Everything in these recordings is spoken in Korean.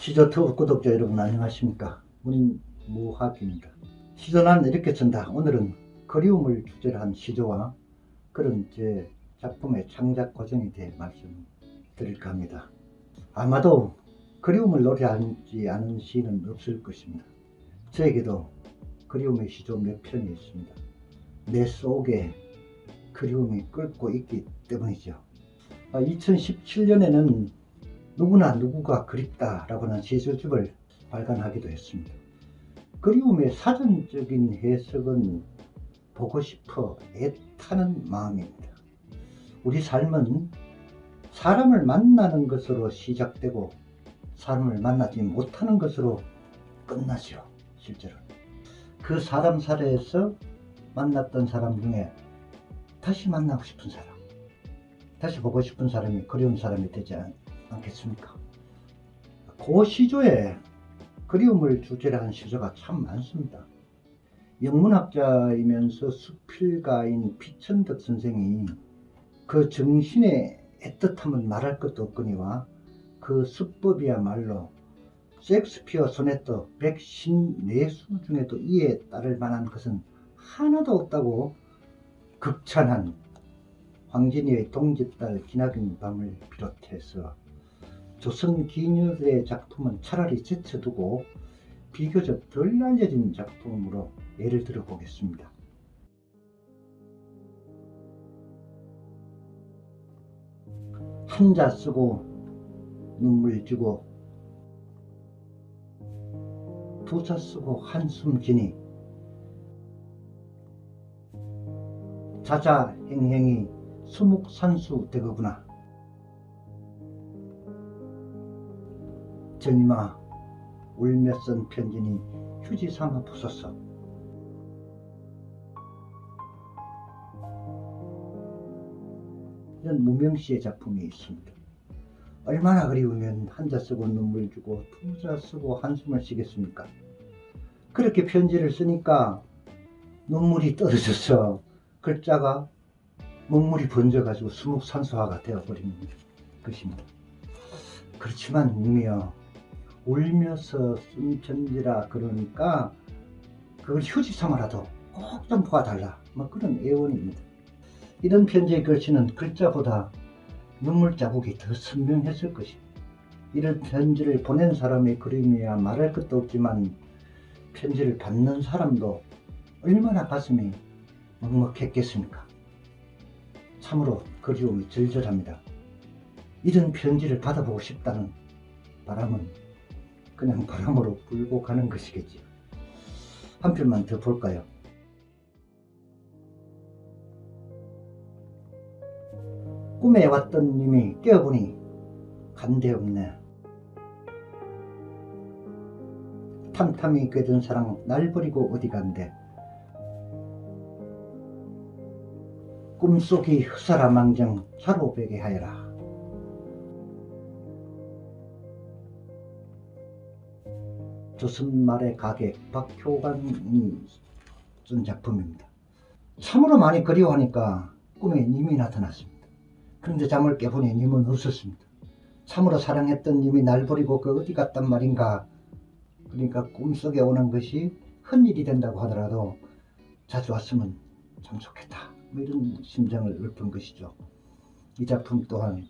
시조투 구독자 여러분 안녕하십니까. 문무학입니다. 시조는 이렇게 쓴다. 오늘은 그리움을 주제로 한 시조와 그런 제 작품의 창작 과정에 대해 말씀드릴까 합니다. 아마도 그리움을 노래하지 않은 시인은 없을 것입니다. 저에게도 그리움의 시조 몇 편이 있습니다. 내 속에 그리움이 끓고 있기 때문이죠. 2017년에는 누구나 누구가 그립다라고 하는 시조집을 발간하기도 했습니다. 그리움의 사전적인 해석은 보고 싶어 애타는 마음입니다. 우리 삶은 사람을 만나는 것으로 시작되고 사람을 만나지 못하는 것으로 끝나죠. 실제로 그 사람 사례에서 만났던 사람 중에 다시 만나고 싶은 사람, 다시 보고 싶은 사람이 그리운 사람이 되지 않겠습니까? 그 시조에 그리움을 주제로 한 시조가 참 많습니다. 영문학자이면서 수필가인 피천득 선생이 그 정신의 애틋함은 말할 것도 없거니와 그 수법이야말로 셰익스피어 소네트 154수 중에도 이에 따를 만한 것은 하나도 없다고 극찬한 황진이의 동짓달 기나긴 밤을 비롯해서 조선 기녀들의 작품은 차라리 제쳐두고 비교적 덜 알려진 작품으로 예를 들어 보겠습니다. 한자 쓰고 눈물 주고 두자 쓰고 한숨 지니 자자행행이 수묵산수 되거구나. 전이마 울며 쓴 편지니 휴지 삼아 보소서. 이런 무명시의 작품이 있습니다. 얼마나 그리우면 한자 쓰고 눈물 주고 두자 쓰고 한숨을 쉬겠습니까? 그렇게 편지를 쓰니까 눈물이 떨어져서 글자가 먹물이 번져가지고 수묵산수화가 되어버린 것입니다. 그렇지만 님이여 울면서 쓴 편지라 그러니까 그걸 휴지 삼아라도 꼭 좀 보아달라, 뭐 그런 애원입니다. 이런 편지의 글씨는 글자보다 눈물 자국이 더 선명했을 것입니다. 이런 편지를 보낸 사람의 그림이야 말할 것도 없지만 편지를 받는 사람도 얼마나 가슴이 먹먹했겠습니까? 참으로 그리움이 절절합니다. 이런 편지를 받아보고 싶다는 바람은 그냥 바람으로 불고 가는 것이겠지요. 한 편만 더 볼까요? 꿈에 왔던 님이 깨어보니 간데없네. 탐탐이 꿰든 사랑 날 버리고 어디 간대. 꿈속이 흑사라망정 사로베게 하여라. 조선 말의 가객 박효관이 쓴 작품입니다. 참으로 많이 그리워하니까 꿈에 님이 나타났습니다. 그런데 잠을 깨보니 님은 없었습니다. 참으로 사랑했던 님이 날 버리고 그 어디 갔단 말인가. 그러니까 꿈속에 오는 것이 헛일이 된다고 하더라도 자주 왔으면 참 좋겠다, 뭐 이런 심정을 읊은 것이죠. 이 작품 또한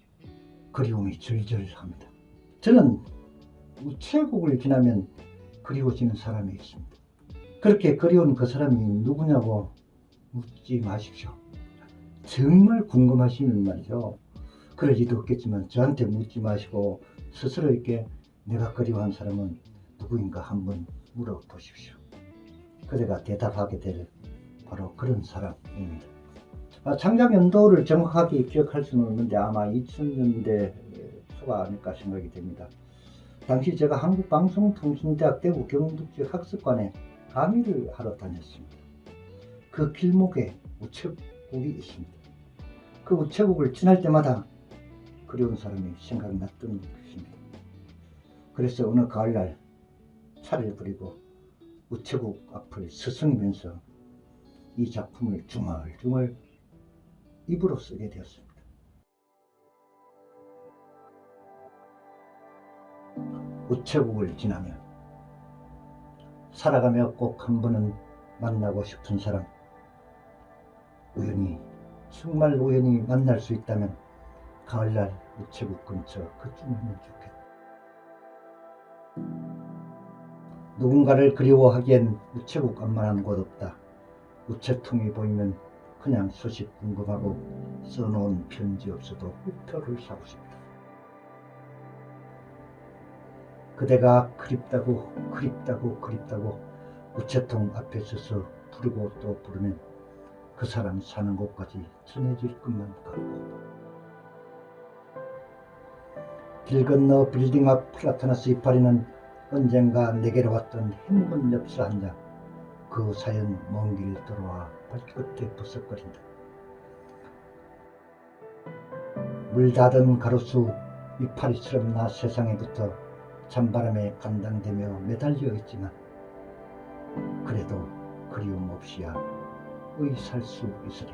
그리움이 절절합니다. 저는 우체국을 지나면 그리워지는 사람이 있습니다. 그렇게 그리운 그 사람이 누구냐고 묻지 마십시오. 정말 궁금하시면 말이죠. 그럴 리도 없겠지만 저한테 묻지 마시고 스스로 이렇게 내가 그리워한 사람은 누구인가 한번 물어보십시오. 그래가 대답하게 될 바로 그런 사람입니다. 창작 연도를 정확하게 기억할 수는 없는데 아마 2000년대 초가 아닐까 생각이 됩니다. 당시 제가 한국방송통신대학 대구 경북지역 학습관에 강의를 하러 다녔습니다. 그 길목에 우체국이 있습니다. 그 우체국을 지날 때마다 그리운 사람이 생각났던 것입니다. 그래서 어느 가을날 차를 버리고 우체국 앞을 서성이면서 이 작품을 중얼중얼 입으로 쓰게 되었습니다. 우체국을 지나며 살아가며 꼭 한 번은 만나고 싶은 사람, 우연히 정말 우연히 만날 수 있다면 가을날 우체국 근처 그쯤이면 좋겠다. 누군가를 그리워하기엔 우체국 앞만한 곳 없다. 우체통이 보이면 그냥 소식 궁금하고 써놓은 편지 없어도 우표를 사고 싶다. 그대가 그립다고 우체통 앞에 서서 부르고 또 부르면 그 사람 사는 곳까지 전해질 것만 같고, 길 건너 빌딩 앞 플라타나스 이파리는 언젠가 내게로 왔던 행운 엽서 한 장, 그 사연 먼 길 돌아와 발끝에 버석거린다. 물 닫은 가로수 이파리처럼 나 세상에 붙어 찬바람에 간당대며 매달려 있지만 그래도 그리움 없이야 의 살 수 있으랴.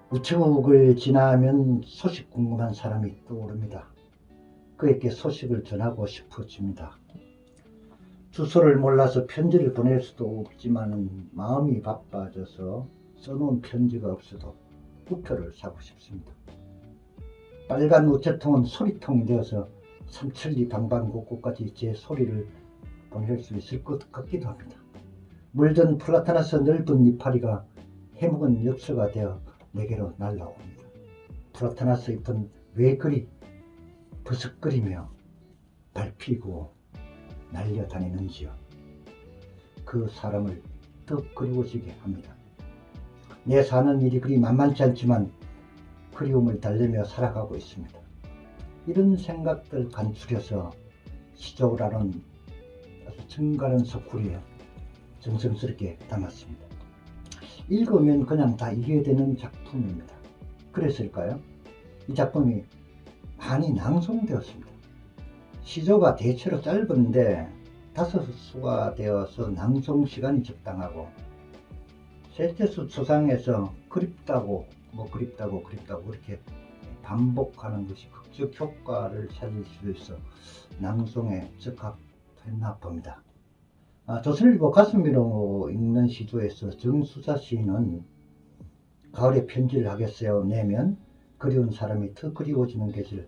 우체국을 지나면 소식 궁금한 사람이 떠오릅니다. 그에게 소식을 전하고 싶어집니다. 주소를 몰라서 편지를 보낼 수도 없지만 마음이 바빠져서 써놓은 편지가 없어도 우표를 사고 싶습니다. 빨간 우체통은 소리통이 되어서 삼천리 방방곡곡까지 제 소리를 보낼 수 있을 것 같기도 합니다. 물든 플라타나스 넓은 이파리가 해묵은 엽서가 되어 내게로 날라옵니다. 플라타나스 잎은 왜 그리 버석거리며 밟히고 날려다니는지요. 그 사람을 더 그리워지게 합니다. 내 사는 일이 그리 만만치 않지만 그리움을 달래며 살아가고 있습니다. 이런 생각들 간추려서 시조라는 아주 정갈한 석구리에 정성스럽게 담았습니다. 읽으면 그냥 다 이해되는 작품입니다. 그랬을까요? 이 작품이 많이 낭송되었습니다. 시조가 대체로 짧은데 5수가 되어서 낭송 시간이 적당하고, 세태수 초상에서 그립다고 그렇게 반복하는 것이 극적 효과를 찾을 수 있어 낭송에 적합했나 봅니다. 조선일보 가슴미로 읽는 시조에서 정수자 시인은 가을에 편지를 하겠어요 내면 그리운 사람이 더 그리워지는 계절,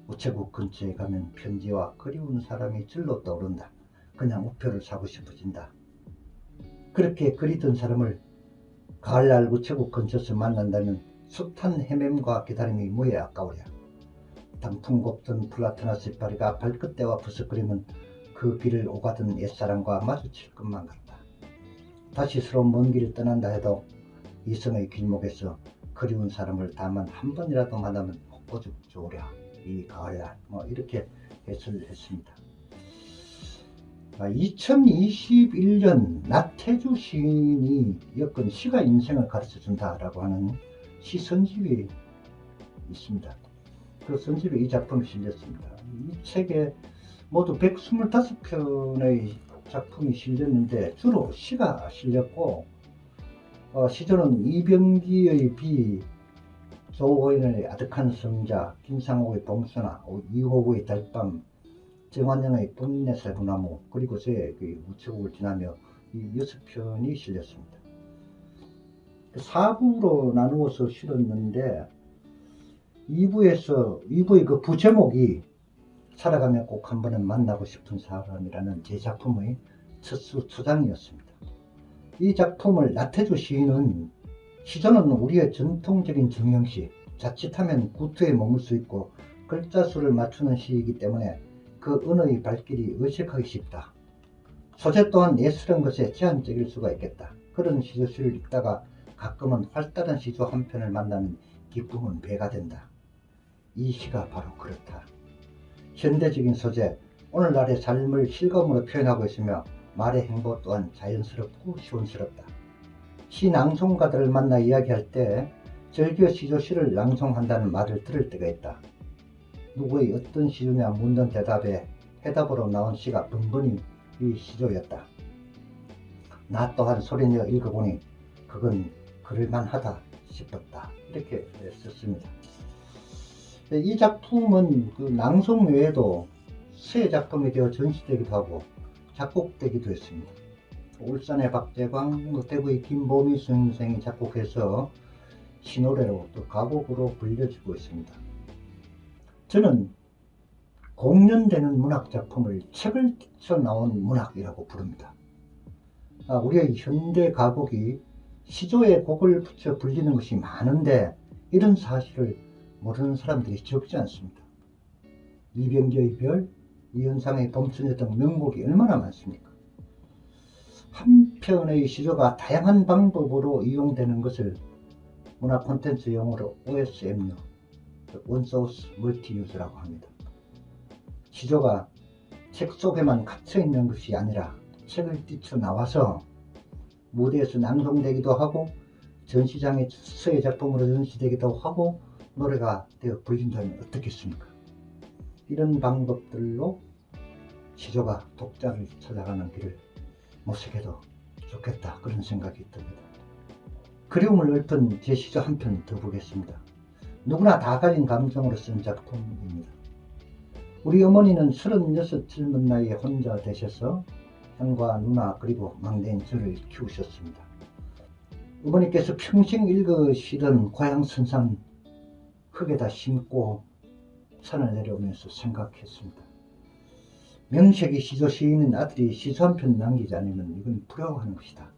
우체국 근처에 가면 편지와 그리운 사람이 절로 떠오른다. 그냥 우표를 사고 싶어진다. 그렇게 그리던 사람을 가을날 우체국 근처에서 만난다면 숱한 헤맴과 기다림이 뭐에 아까우랴. 단풍 곱던 플라타나스 이파리가 발끝대와 버석거리면 그 길을 오가던 옛사람과 마주칠 것만 같다. 다시 서로 먼 길을 떠난다 해도 이성의 길목에서 그리운 사람을 다만 한 번이라도 만나면 오죽 좋으랴 이 가을날, 이렇게 해설을 했습니다. 2021년 나태주 시인이 엮은 시가 인생을 가르쳐준다라고 하는 시선집이 있습니다. 그 선집에 이 작품이 실렸습니다. 이 책에 모두 125편의 작품이 실렸는데 주로 시가 실렸고, 시조는 이병기의 비, 조호인의 아득한 성자, 김상옥의 봉선화, 이호구의 달밤, 정환영의 뿐내 살구나무, 그리고 제 우체국을 지나며 이 6편이 실렸습니다. 4부로 나누어서 실었는데 2부의 그 부제목이 살아가며 꼭 한 번은 만나고 싶은 사람이라는 제 작품의 첫수 초장이었습니다. 이 작품을 나태주 시인은 시조는 우리의 전통적인 정형시, 자칫하면 구투에 머물 수 있고 글자 수를 맞추는 시이기 때문에 그 언어의 발길이 어색하기 쉽다. 소재 또한 예술한 것에 제한적일 수가 있겠다. 그런 시조시를 읽다가 가끔은 활달한 시조 한 편을 만나면 기쁨은 배가 된다. 이 시가 바로 그렇다. 현대적인 소재, 오늘날의 삶을 실감으로 표현하고 있으며 말의 행보 또한 자연스럽고 시원스럽다. 시 낭송가들을 만나 이야기할 때 즐겨 시조시를 낭송한다는 말을 들을 때가 있다. 누구의 어떤 시조냐 묻는 대답에 해답으로 나온 시가 번번이 이 시조였다. 나 또한 소리내어 읽어보니 그건 그럴만하다 싶었다. 이렇게 썼습니다. 이 작품은 그 낭송 외에도 새 작품이 되어 전시되기도 하고 작곡되기도 했습니다. 울산의 박재광, 대구의 김보미 선생이 작곡해서 시노래로 또 가곡으로 불려지고 있습니다. 저는 공연되는 문학작품을 책을 써 나온 문학이라고 부릅니다. 우리의 현대 가곡이 시조에 곡을 붙여 불리는 것이 많은데 이런 사실을 모르는 사람들이 적지 않습니다. 이병재의 별, 이현상의 봄소녀 등 명곡이 얼마나 많습니까? 한 편의 시조가 다양한 방법으로 이용되는 것을 문화 콘텐츠 용어로 OSMU, One Source Multi-Use라고 합니다. 시조가 책 속에만 갇혀있는 것이 아니라 책을 뛰쳐나와서 무대에서 낭송되기도 하고 전시장에서의 작품으로 전시되기도 하고 노래가 되어 불린다면 어떻겠습니까? 이런 방법들로 시조가 독자를 찾아가는 길을 모색해도 좋겠다, 그런 생각이 듭니다. 그리움을 읊은 제 시조 한 편 더 보겠습니다. 누구나 다 가진 감정으로 쓴 작품입니다. 우리 어머니는 36 젊은 나이에 혼자 되셔서 형과 누나 그리고 막내인 저를 키우셨습니다. 어머니께서 평생 읽으시던 고향 선산 흙에다 심고 산을 내려오면서 생각했습니다. 명색이 시조 시인인 아들이 시조 한 편 남기지 않으면 이건 불효하는 것이다.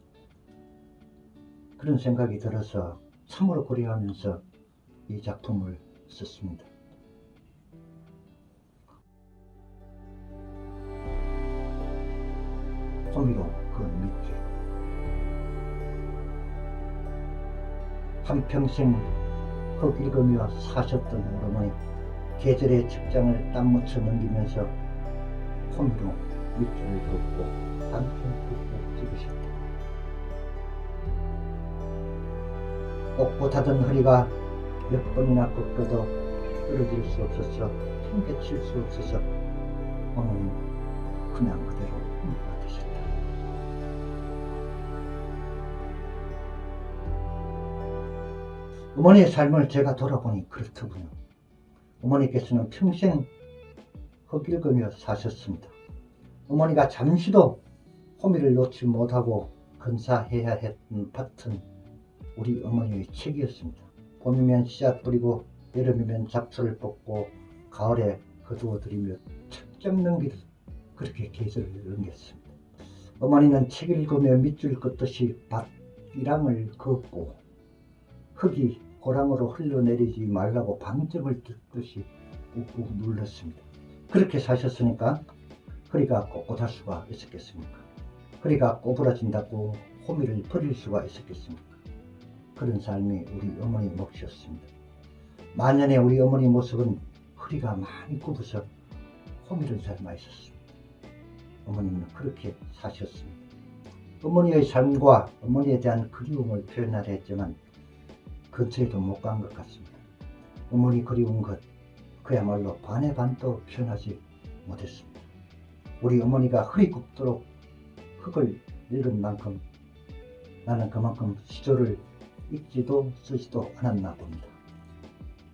그런 생각이 들어서 참으로 고려하면서 이 작품을 썼습니다. 호미로 그 밑줄. 한평생 흙 읽으며 사셨던 어머니, 계절의 측장을 땀 묻혀 넘기면서 호미로 밑줄을 긋고 한편 꾹꾹 찍으셨다. 꼿꼿하던 허리가 몇 번이나 꺾여도 떨어질 수 없어서 팽개칠 수 없어서 어머니 그냥 그대로 호미가 되셨다. 어머니의 삶을 제가 돌아보니 그렇더군요. 어머니께서는 평생 흙 읽으며 사셨습니다. 어머니가 잠시도 호미를 놓지 못하고 건사해야 했던 밭은 우리 어머니의 책이었습니다. 봄이면 씨앗 뿌리고 여름이면 잡초를 뽑고 가을에 거두어 들이며 책 잡는 길을 그렇게 계절을 넘겼습니다. 어머니는 책 읽으며 밑줄 긋듯이 밭이랑을 걷고 흙이 고랑으로 흘러내리지 말라고 방점을 듣듯이 꾹꾹 눌렀습니다. 그렇게 사셨으니까 허리가 꼿꼿할 수가 있었겠습니까? 허리가 꼬부라진다고 호미를 버릴 수가 있었겠습니까? 그런 삶이 우리 어머니 몫이었습니다. 만년에 우리 어머니 모습은 허리가 많이 굽어서 호미를 닮아 있었습니다. 어머니는 그렇게 사셨습니다. 어머니의 삶과 어머니에 대한 그리움을 표현하려 했지만 근처에도 못 간 것 같습니다. 어머니 그리운 것 그야말로 반의 반도 표현하지 못했습니다. 우리 어머니가 허리 굽도록 흙을 읽은 만큼 나는 그만큼 시조를 읽지도 쓰지도 않았나 봅니다.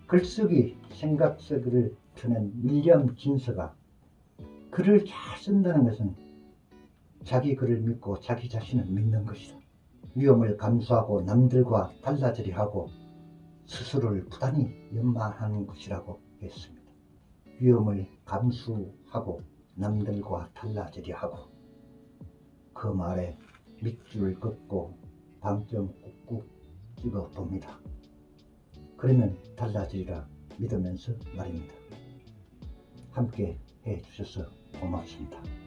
글쓰기, 생각 쓰기를 펴낸 윌리엄 긴스가 글을 잘 쓴다는 것은 자기 글을 믿고 자기 자신을 믿는 것이다. 위험을 감수하고 남들과 달라지려 하고 스스로를 부단히 연마하는 것이라고 했습니다. 위험을 감수하고 남들과 달라지려 하고 그 말에 밑줄을 긋고 방점 꾹꾹 찍어 봅니다. 그러면 달라지리라 믿으면서 말입니다. 함께 해주셔서 고맙습니다.